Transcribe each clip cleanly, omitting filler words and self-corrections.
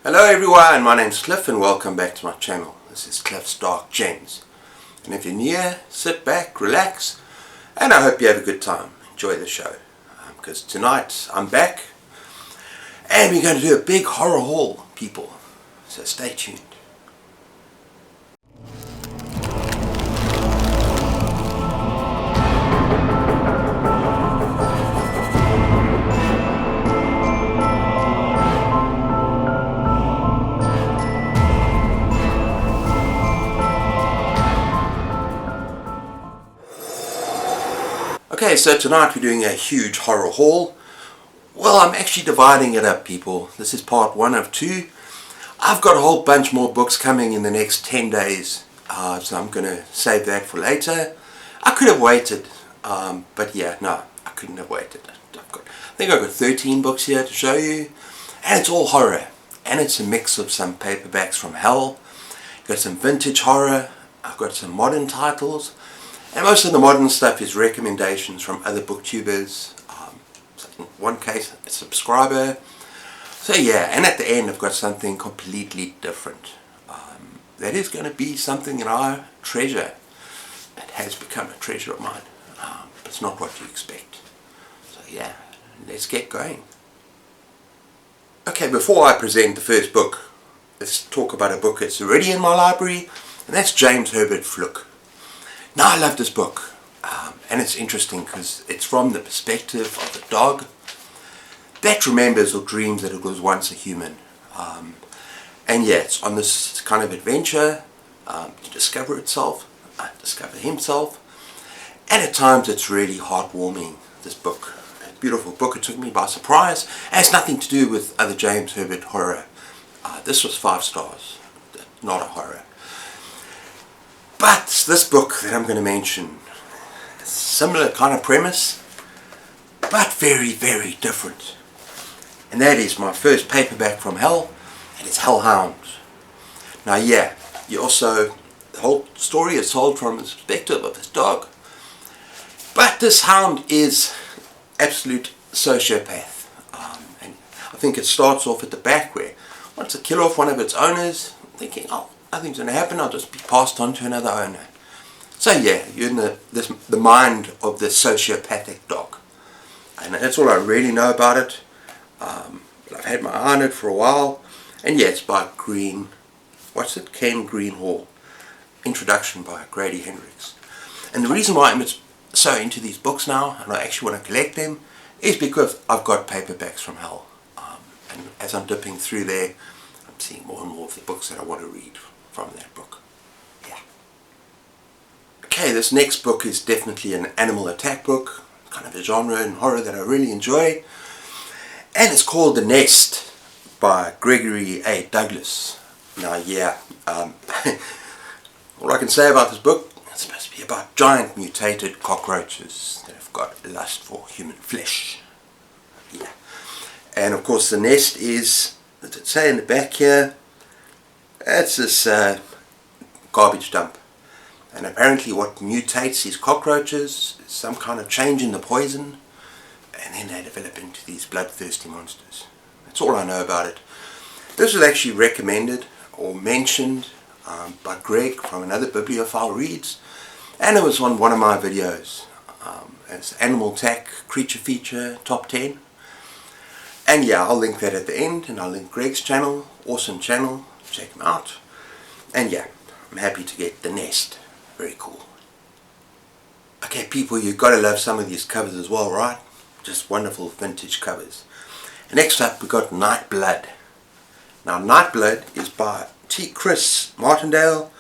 Hello everyone, my name's Cliff and welcome back to my channel. This is Cliff's Dark Gems. And if you're new here, sit back, relax, and I hope you have a good time. Enjoy the show. Because tonight I'm back and we're going to do a big horror haul, people. So stay tuned. Okay, so tonight we're doing a huge horror haul. Well, I'm actually dividing it up, people. This is part 1 of 2. I've got a whole bunch more books coming in the next 10 days, so I'm going to save that for later. I could have waited, but yeah, no, I couldn't have waited. I think I've got 13 books here to show you, and it's all horror. And it's a mix of some paperbacks from hell, got some vintage horror, I've got some modern titles, and most of the modern stuff is recommendations from other booktubers. In one case, a subscriber. So yeah, and at the end I've got something completely different. That is going to be something that I treasure. It has become a treasure of mine. But it's not what you expect. So yeah, let's get going. Okay, before I present the first book, let's talk about a book that's already in my library, and that's James Herbert Fluke. Now, I love this book, and it's interesting because it's from the perspective of a dog that remembers or dreams that it was once a human. And yeah, it's on this kind of adventure to discover himself, and at times it's really heartwarming, this book. A beautiful book. It took me by surprise. It has nothing to do with other James Herbert horror. This was 5 stars, not a horror. But this book that I'm going to mention is a similar kind of premise, but very, very different. And that is my first paperback from hell, and it's Hound. Now yeah, the whole story is told from the perspective of this dog. But this hound is absolute sociopath. And I think it starts off at the back where it wants to kill off one of its owners, thinking, oh, nothing's going to happen, I'll just be passed on to another owner. So yeah, you're in the mind of the sociopathic dog. And that's all I really know about it. I've had my eye on it for a while. And yeah, it's by Ken Greenhall. Introduction by Grady Hendrix. And the reason why I'm so into these books now, and I actually want to collect them, is because I've got paperbacks from hell. And as I'm dipping through there, I'm seeing more and more of the books that I want to read from that book. Yeah. Okay, this next book is definitely an animal attack book, kind of a genre in horror that I really enjoy, and it's called The Nest by Gregory A. Douglas. Now yeah, all I can say about this book, it's supposed to be about giant mutated cockroaches that have got lust for human flesh. Yeah. And of course the nest is, as it say in the back here, it's this garbage dump. And apparently what mutates these cockroaches is some kind of change in the poison, and then they develop into these bloodthirsty monsters. That's all I know about it. This was actually recommended or mentioned by Greg from another Bibliophile Reads, and it was on one of my videos. It's Animal Attack Creature Feature Top 10. And yeah, I'll link that at the end, and I'll link Greg's channel, awesome channel, check him out. And yeah, I'm happy to get The Nest, very cool. Okay people, you've got to love some of these covers as well, right? Just wonderful vintage covers. And next up we've got Nightblood. Now Nightblood is by T. Chris Martindale,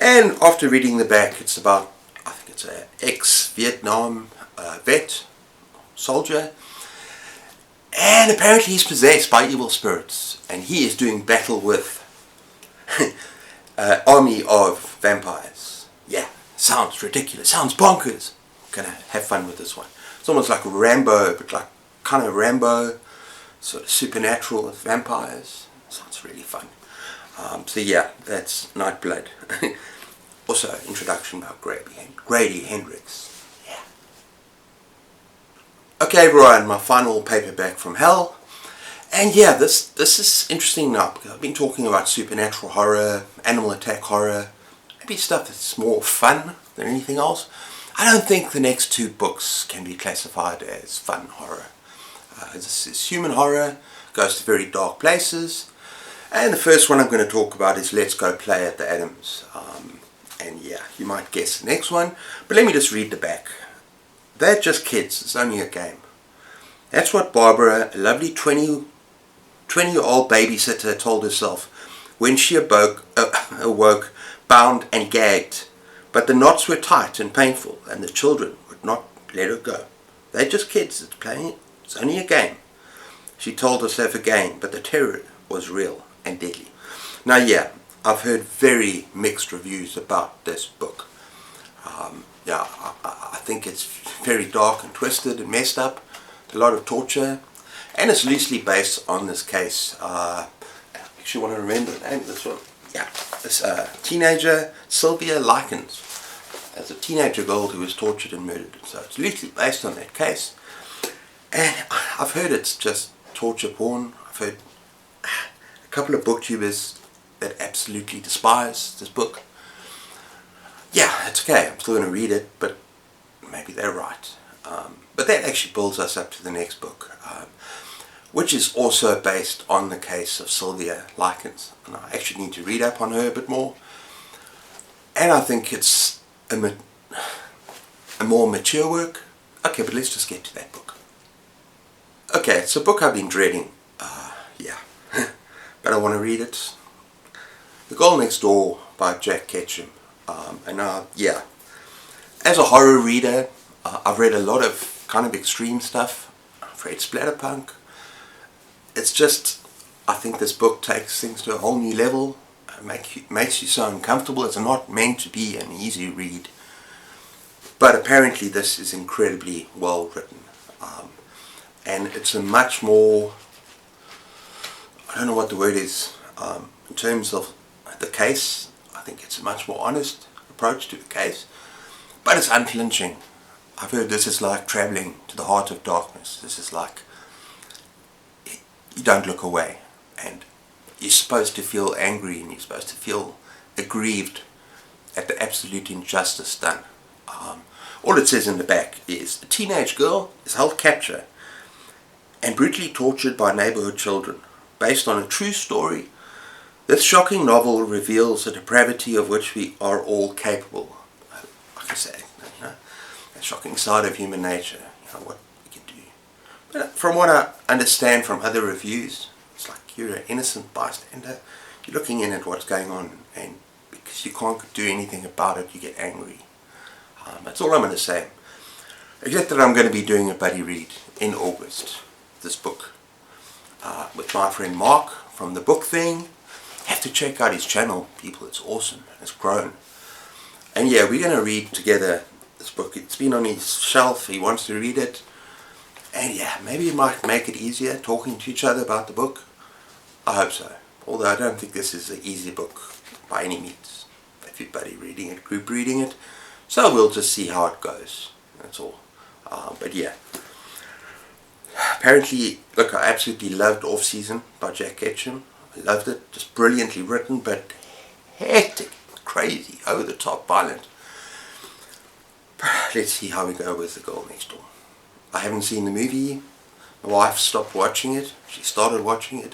and after reading the back, it's about, I think it's an ex-Vietnam vet, soldier, and apparently he's possessed by evil spirits, and he is doing battle with an army of vampires. Yeah, sounds ridiculous, sounds bonkers. Gonna have fun with this one. It's almost like Rambo, but like kind of Rambo, sort of supernatural with vampires. Sounds really fun. So yeah, that's Nightblood. Also, introduction by Grady Hendrix. Yeah. Okay everyone, my final paperback from hell, And yeah, this is interesting now, because I've been talking about supernatural horror, animal attack horror, maybe stuff that's more fun than anything else. I don't think the next two books can be classified as fun horror. This is human horror, goes to very dark places. And the first one I'm going to talk about is Let's Go Play at the Adams. And yeah, you might guess the next one, but let me just read the back. They're just kids, it's only a game. That's what Barbara, a lovely 20-year-old babysitter, told herself when she awoke, bound and gagged. But the knots were tight and painful, and the children would not let her go. They're just kids, it's playing, it's only a game. She told herself again, but the terror was real and deadly. Now yeah, I've heard very mixed reviews about this book. Yeah, I think it's very dark and twisted and messed up, a lot of torture, and it's loosely based on this case. I actually want to remember the name of this one. Yeah, this teenager, Sylvia Likens, as a teenager girl who was tortured and murdered. So it's loosely based on that case. And I've heard it's just torture porn. I've heard a couple of booktubers that absolutely despise this book. Yeah, it's okay, I'm still going to read it, but maybe they're right. But that actually builds us up to the next book, which is also based on the case of Sylvia Likens. And I actually need to read up on her a bit more. And I think it's a more mature work. Okay, but let's just get to that book. Okay, it's a book I've been dreading. Yeah, but I want to read it. The Girl Next Door by Jack Ketchum. Yeah, as a horror reader, I've read a lot of kind of extreme stuff. I've read splatterpunk. It's just, I think this book takes things to a whole new level. It makes you so uncomfortable. It's not meant to be an easy read. But apparently this is incredibly well written. And it's a much more, I don't know what the word is, in terms of the case, I think it's a much more honest approach to the case. But it's unflinching. I've heard this is like travelling to the heart of darkness. This is like, you don't look away, and you're supposed to feel angry, and you're supposed to feel aggrieved at the absolute injustice done. All it says in the back is, a teenage girl is held captive and brutally tortured by neighbourhood children. Based on a true story, this shocking novel reveals the depravity of which we are all capable. Like I say, a shocking side of human nature, what we can do. But from what I understand from other reviews, it's like you're an innocent bystander. You're looking in at what's going on, and because you can't do anything about it, you get angry. That's all I'm going to say. Except that I'm going to be doing a buddy read in August, this book, with my friend Mark from the Book Thing. Have to check out his channel, people. It's awesome. It's grown. And yeah, we're going to read together this book. It's been on his shelf. He wants to read it. And yeah, maybe it might make it easier talking to each other about the book. I hope so. Although I don't think this is an easy book by any means. Everybody reading it, group reading it. So we'll just see how it goes. That's all. But yeah. Apparently, look, I absolutely loved Off Season by Jack Ketchum. I loved it. Just brilliantly written, but hectic, crazy, over the top, violent. Let's see how we go with The Girl Next Door. I haven't seen the movie. My wife stopped watching it. She started watching it.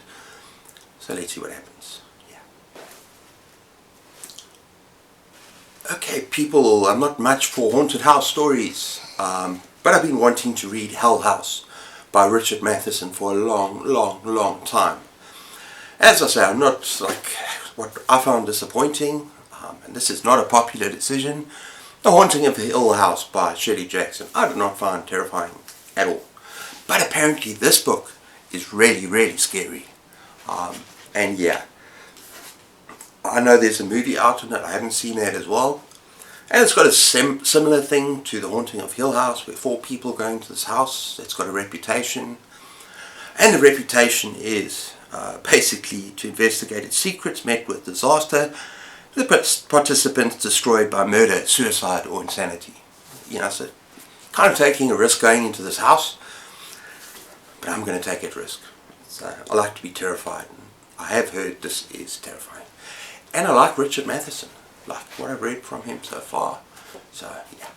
So let's see what happens. Yeah. Okay, people, I'm not much for haunted house stories. But I've been wanting to read Hell House by Richard Matheson for a long time. As I say, I'm not like what I found disappointing, and this is not a popular decision. The Haunting of Hill House by Shirley Jackson I did not find terrifying at all. But apparently this book is really scary. And yeah, I know there's a movie out on it. I haven't seen that as well. And it's got a similar thing to The Haunting of Hill House, where 4 people going to this house. It's got a reputation. And the reputation is basically to investigate its secrets met with disaster, the participants destroyed by murder, suicide or insanity. So kind of taking a risk going into this house, but I'm going to take that risk. So I like to be terrified. I have heard this is terrifying. And I like Richard Matheson, like what I've read from him so far. So yeah.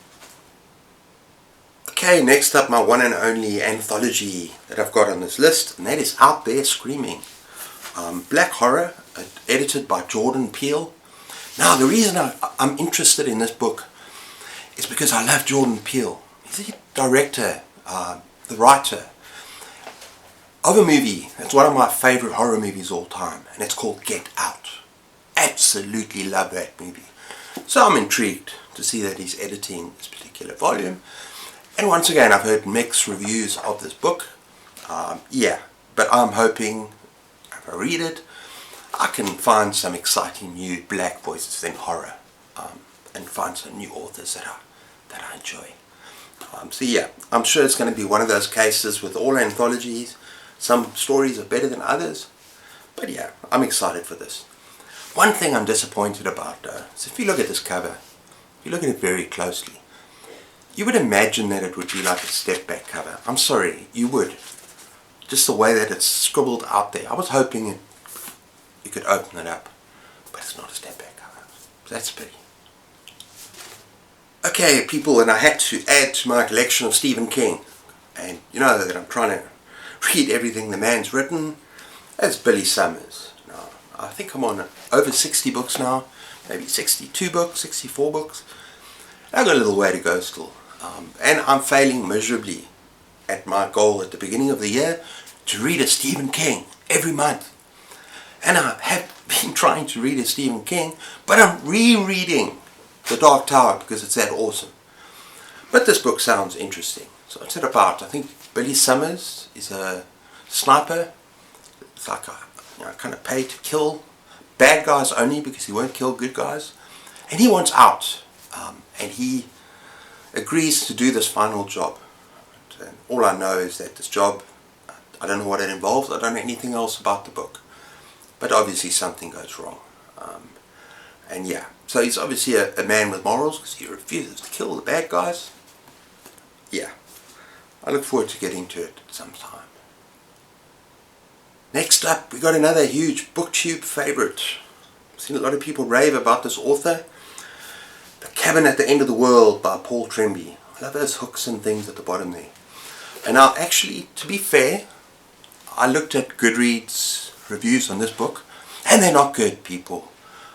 Okay, next up, my one and only anthology that I've got on this list, and that is Out There Screaming. Black horror, edited by Jordan Peele. Now, the reason I'm interested in this book is because I love Jordan Peele. He's the director, the writer of a movie that's one of my favorite horror movies all time, and it's called Get Out. Absolutely love that movie. So I'm intrigued to see that he's editing this particular volume. And once again, I've heard mixed reviews of this book. Yeah, but I'm hoping if I read it, I can find some exciting new black voices in horror, and find some new authors that I enjoy. So yeah, I'm sure it's going to be one of those cases with all anthologies. Some stories are better than others, but yeah, I'm excited for this. One thing I'm disappointed about though, is if you look at this cover, if you look at it very closely, you would imagine that it would be like a step back cover. I'm sorry, you would. Just the way that it's scribbled out there. I was hoping you could open it up, but it's not a step back cover. So that's a pity. Okay, people, and I had to add to my collection of Stephen King. And you know that I'm trying to read everything the man's written. That's Billy Summers. Now, I think I'm on over 60 books now, maybe 62 books, 64 books. I've got a little way to go still. And I'm failing miserably at my goal at the beginning of the year to read a Stephen King every month. And I have been trying to read a Stephen King, but I'm rereading The Dark Tower because it's that awesome. But this book sounds interesting. So what's it about? I think Billy Summers is a sniper. It's like kind of paid to kill bad guys only because he won't kill good guys. And he wants out. And he agrees to do this final job. And all I know is that this job, I don't know what it involves. I don't know anything else about the book. But obviously something goes wrong. And yeah, so he's obviously a man with morals because he refuses to kill the bad guys. Yeah, I look forward to getting to it sometime. Next up, we got another huge booktube favorite. I've seen a lot of people rave about this author. The Cabin at the End of the World by Paul Tremblay. I love those hooks and things at the bottom there. And now actually, to be fair, I looked at Goodreads reviews on this book, and they're not good, people.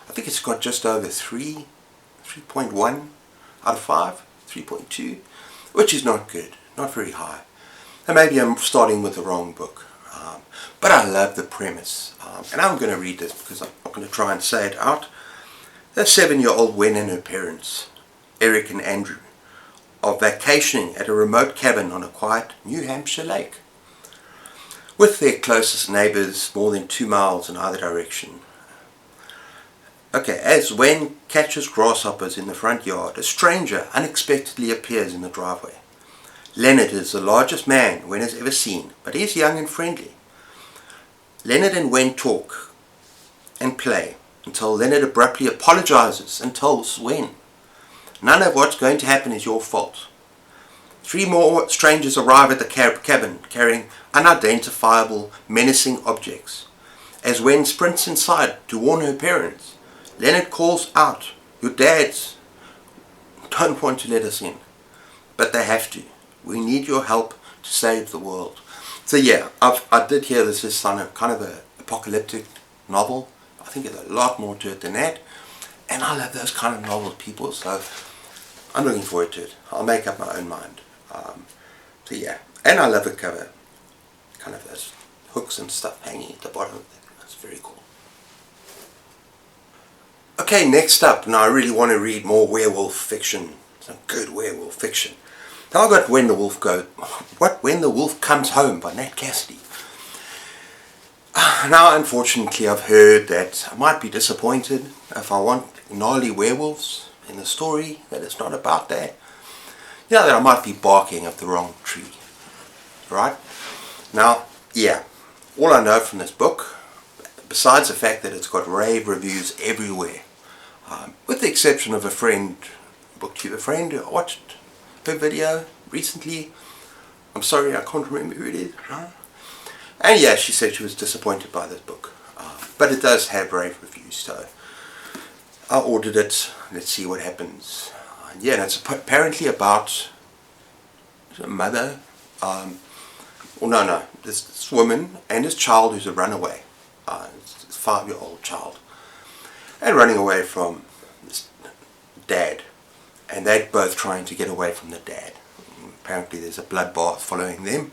I think it's got just over 3.1 out of 5, 3.2, which is not good, not very high. And maybe I'm starting with the wrong book. But I love the premise. And I'm going to read this because I'm not going to try and say it out. A 7-year-old Wen and her parents, Eric and Andrew, are vacationing at a remote cabin on a quiet New Hampshire lake, with their closest neighbours more than 2 miles in either direction. Okay, as Wen catches grasshoppers in the front yard, a stranger unexpectedly appears in the driveway. Leonard is the largest man Wen has ever seen, but he is young and friendly. Leonard and Wen talk and play until Leonard abruptly apologizes and tells Wen, "None of what's going to happen is your fault." 3 more strangers arrive at the cabin carrying unidentifiable, menacing objects. As Wen sprints inside to warn her parents, Leonard calls out, "Your dads don't want to let us in, but they have to. We need your help to save the world." So yeah, I did hear this is kind of an apocalyptic novel. I think there's a lot more to it than that. And I love those kind of novels, people, so I'm looking forward to it. I'll make up my own mind. So yeah, and I love the cover. Kind of those hooks and stuff hanging at the bottom of it. That's very cool. Okay, next up, now I really want to read more werewolf fiction. Some good werewolf fiction. Now I got When the Wolf Comes Home by Nat Cassidy. Now unfortunately I've heard that I might be disappointed if I want gnarly werewolves in the story, that it's not about that. You know, that I might be barking up the wrong tree. Right? Now, yeah, all I know from this book, besides the fact that it's got rave reviews everywhere, with the exception of a friend, Booktube, a friend who watched her video recently. I'm sorry, I can't remember who it is. And yeah, she said she was disappointed by this book. But it does have rave reviews, so I ordered it. Let's see what happens. Yeah, and it's apparently about a mother, this woman and this child who's a runaway. It's a 5-year-old child. And running away from this dad. And they're both trying to get away from the dad. Apparently there's a bloodbath following them.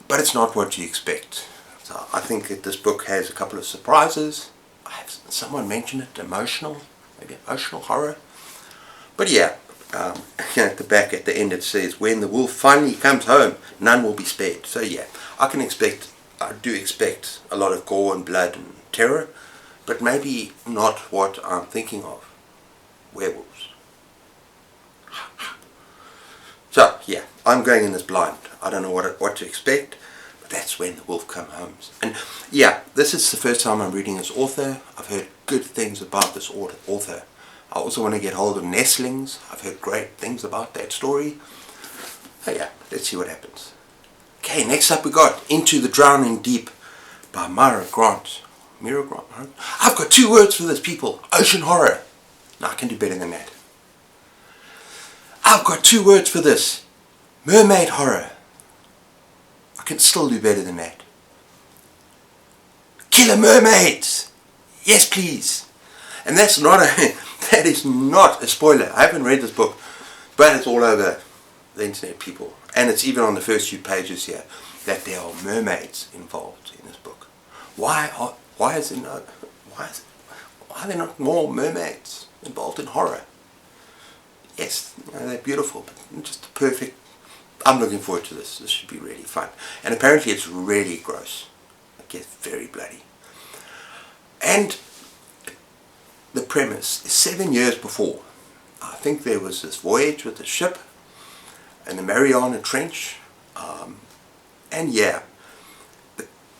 But it's not what you expect. So I think that this book has a couple of surprises. I have someone mentioned it, maybe emotional horror. But yeah, at the back, at the end it says, when the wolf finally comes home, none will be spared. So yeah, I do expect a lot of gore and blood and terror, but maybe not what I'm thinking of. Werewolves. So yeah, I'm going in this blind. I don't know what to expect, but that's when the wolf comes home. And yeah, this is the first time I'm reading this author. I've heard good things about this author. I also want to get hold of Nestlings. I've heard great things about that story. So yeah, let's see what happens. Okay, next up we got Into the Drowning Deep by Myra Grant. I've got 2 words for this, people. Ocean horror. No, I can do better than that. I've got 2 words for this. Mermaid horror. I can still do better than that. Killer mermaids. Yes, please. And that is not a spoiler. I haven't read this book, but it's all over the internet, people. And it's even on the first few pages here that there are mermaids involved in this book. Why are there not more mermaids involved in horror? Yes, they're beautiful, but just perfect. I'm looking forward to this. This should be really fun. And apparently it's really gross. It gets very bloody. And the premise is 7 years before. I think there was this voyage with the ship and the Mariana Trench. And yeah,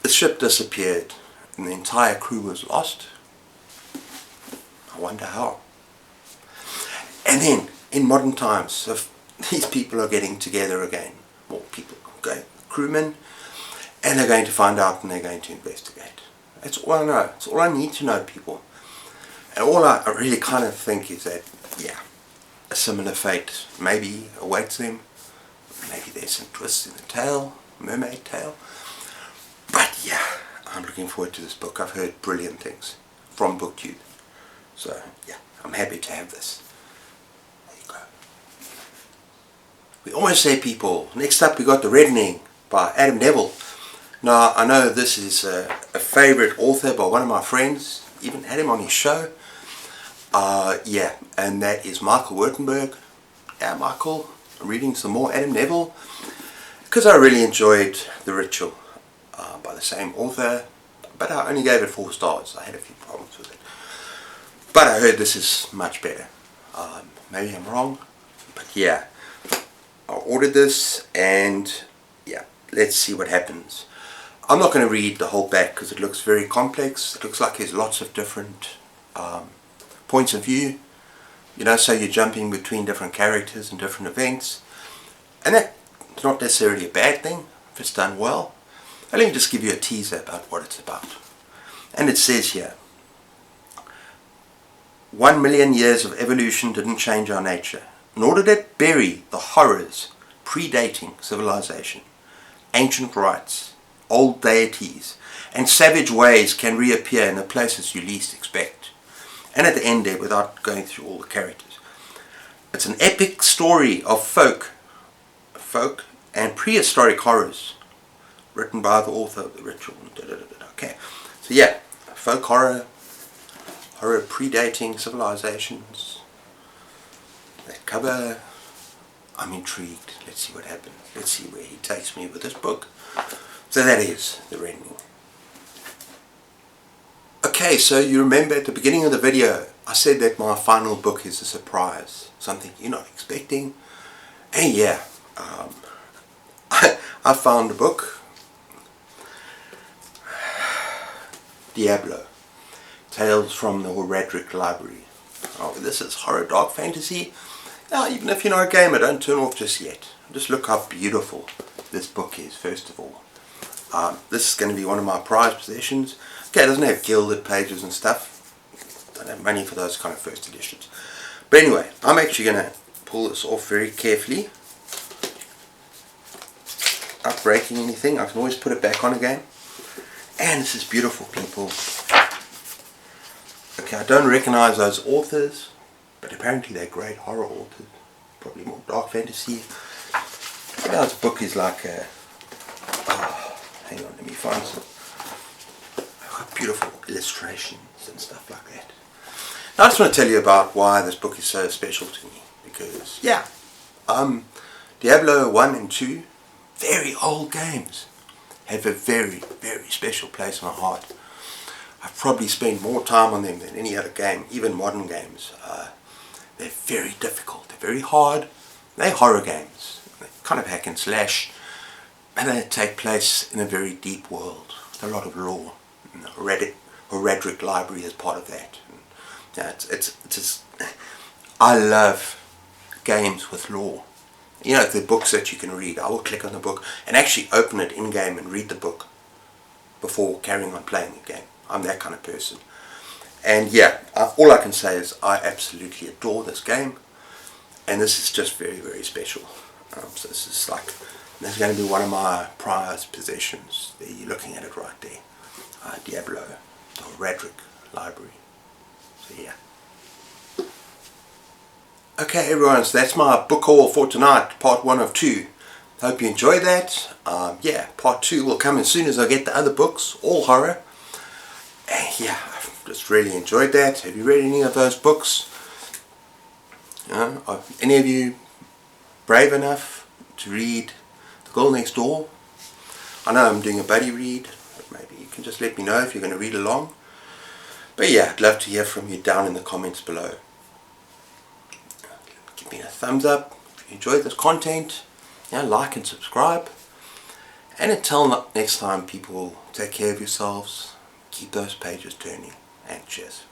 the ship disappeared and the entire crew was lost. I wonder how. And then, in modern times, if these people are getting together again, more people, okay, crewmen, and they're going to find out and they're going to investigate. That's all I know. That's all I need to know, people. And all I really kind of think is that, yeah, a similar fate maybe awaits them. Maybe there's some twists in the tale, mermaid tale. But yeah, I'm looking forward to this book. I've heard brilliant things from Booktube. So yeah, I'm happy to have this. There you go. We almost say, people. Next up we got The Reddening by Adam Neville. Now I know this is a favourite author by one of my friends. Even had him on his show. Yeah, and that is Michael Wurtenberg. Yeah, Michael, I'm reading some more Adam Neville because I really enjoyed The Ritual by the same author, but I only gave it 4 stars. I had a few problems with it, but I heard this is much better. Maybe I'm wrong, but yeah, I ordered this and yeah, let's see what happens. I'm not going to read the whole back because it looks very complex. It looks like there's lots of different points of view, you know, so you're jumping between different characters and different events, and that's not necessarily a bad thing if it's done well. Let me just give you a teaser about what it's about. And it says here, 1 million years of evolution didn't change our nature, nor did it bury the horrors predating civilization. Ancient rites, old deities, and savage ways can reappear in the places you least expect. And at the end there, without going through all the characters, it's an epic story of folk and prehistoric horrors, written by the author of The Ritual. Okay, so yeah, folk horror predating civilizations. That cover, I'm intrigued. Let's see what happens. Let's see where he takes me with this book. So that is The Reddening. Okay, so you remember at the beginning of the video I said that my final book is a surprise, something you're not expecting. And yeah, I found a book, Diablo Tales from the Horadric Library. Oh, this is horror dark fantasy. Now, even if you're not a gamer, don't turn off just yet. Just look how beautiful this book is, first of all. This is going to be one of my prized possessions. Okay, it doesn't have gilded pages and stuff. Don't have money for those kind of first editions. But anyway, I'm actually going to pull this off very carefully. Not breaking anything. I can always put it back on again. And this is beautiful, people. Okay, I don't recognize those authors, but apparently they're great horror authors. Probably more dark fantasy. Now this book is like a... Oh, hang on, let me find some... I've got beautiful illustrations and stuff like that. Now I just want to tell you about why this book is so special to me. Because, yeah, Diablo 1 and 2, very old games, have a very, very special place in my heart. I've probably spent more time on them than any other game, even modern games. They're very difficult, they're very hard. They're horror games, they're kind of hack and slash, and they take place in a very deep world, with a lot of lore. And the Horadric library is part of that. And, yeah, it's just, I love games with lore. You know, the books that you can read. I will click on the book and actually open it in game and read the book before carrying on playing the game. I'm that kind of person. And yeah, all I can say is I absolutely adore this game, and this is just very, very special. So this is like, this is going to be one of my prized possessions. There, you're looking at it right there. Diablo, the Horadric library. So yeah. Okay everyone, so that's my book haul for tonight, part 1 of 2. Hope you enjoyed that. Yeah, part 2 will come as soon as I get the other books, all horror. And yeah, I've just really enjoyed that. Have you read any of those books? Are any of you brave enough to read The Girl Next Door? I know I'm doing a buddy read, but maybe you can just let me know if you're going to read along. But yeah, I'd love to hear from you down in the comments below. Give me a thumbs up if you enjoyed this content. Yeah, like and subscribe. And until next time, people, take care of yourselves. Keep those pages turning. And cheers.